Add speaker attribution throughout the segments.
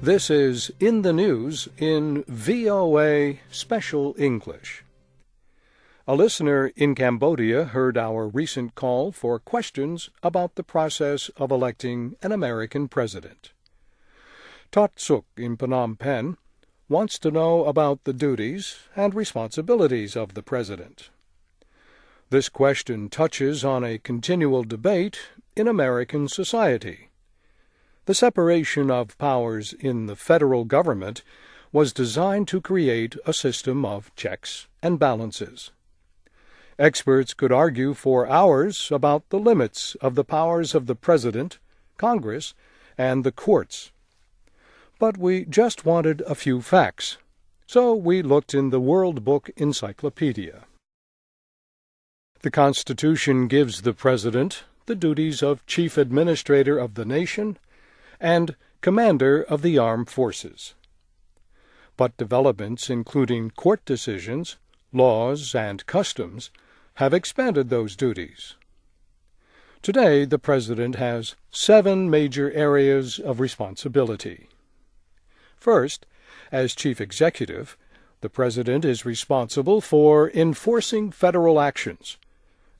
Speaker 1: This is In the News in VOA Special English. A listener in Cambodia heard our recent call for questions about the process of electing an American president. Tot Suk in Phnom Penh wants to know about the duties and responsibilities of the president. This question touches on a continual debate in American society. The separation of powers in the federal government was designed to create a system of checks and balances. Experts could argue for hours about the limits of the powers of the President, Congress, and the courts. But we just wanted a few facts, so we looked in the World Book Encyclopedia. The Constitution gives the President the duties of Chief Administrator of the nation and Commander of the Armed Forces. But developments including court decisions, laws, and customs have expanded those duties. Today, the President has 7 major areas of responsibility. First, as Chief Executive, the President is responsible for enforcing federal actions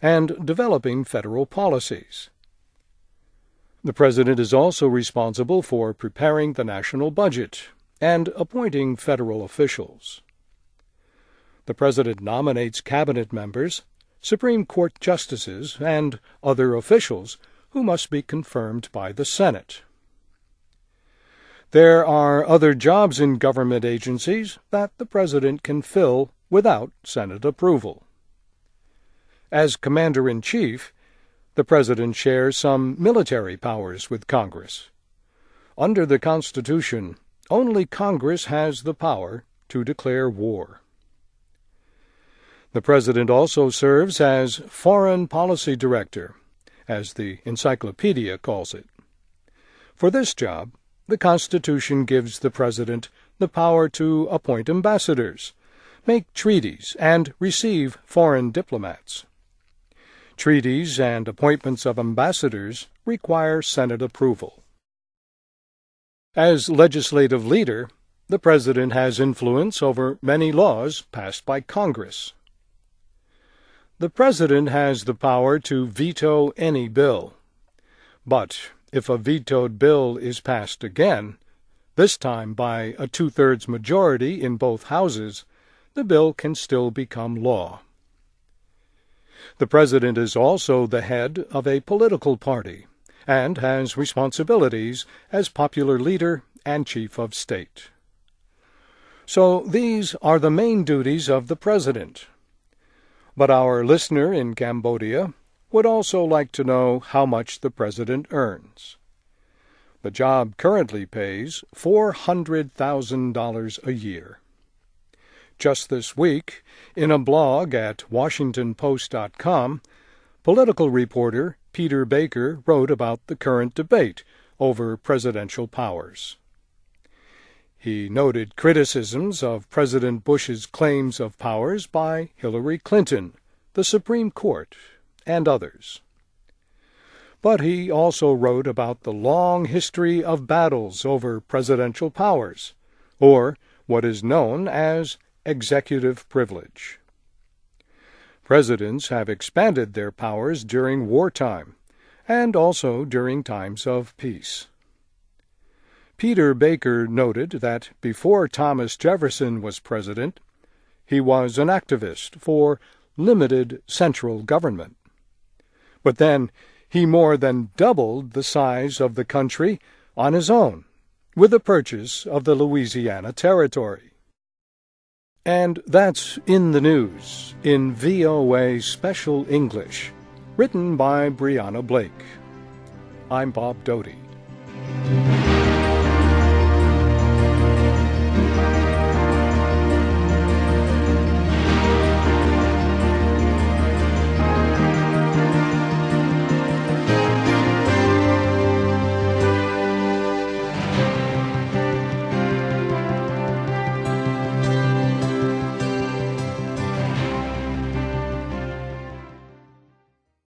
Speaker 1: and developing federal policies. The President is also responsible for preparing the national budget and appointing federal officials. The President nominates cabinet members, Supreme Court justices, and other officials who must be confirmed by the Senate. There are other jobs in government agencies that the President can fill without Senate approval. As Commander-in-Chief, the President shares some military powers with Congress. Under the Constitution, only Congress has the power to declare war. The President also serves as Foreign Policy Director, as the encyclopedia calls it. For this job, the Constitution gives the President the power to appoint ambassadors, make treaties, and receive foreign diplomats. Treaties and appointments of ambassadors require Senate approval. As legislative leader, the President has influence over many laws passed by Congress. The President has the power to veto any bill. But if a vetoed bill is passed again, this time by a 2/3 majority in both houses, the bill can still become law. The President is also the head of a political party and has responsibilities as popular leader and chief of state. So these are the main duties of the President. But our listener in Cambodia would also like to know how much the President earns. The job currently pays $400,000 a year. Just this week, in a blog at WashingtonPost.com, political reporter Peter Baker wrote about the current debate over presidential powers. He noted criticisms of President Bush's claims of powers by Hillary Clinton, the Supreme Court, and others. But he also wrote about the long history of battles over presidential powers, or what is known as executive privilege. Presidents have expanded their powers during wartime, and also during times of peace. Peter Baker noted that before Thomas Jefferson was president, he was an activist for limited central government. But then he more than doubled the size of the country on his own with the purchase of the Louisiana Territory. And that's In the News in VOA Special English, written by Brianna Blake. I'm Bob Doty.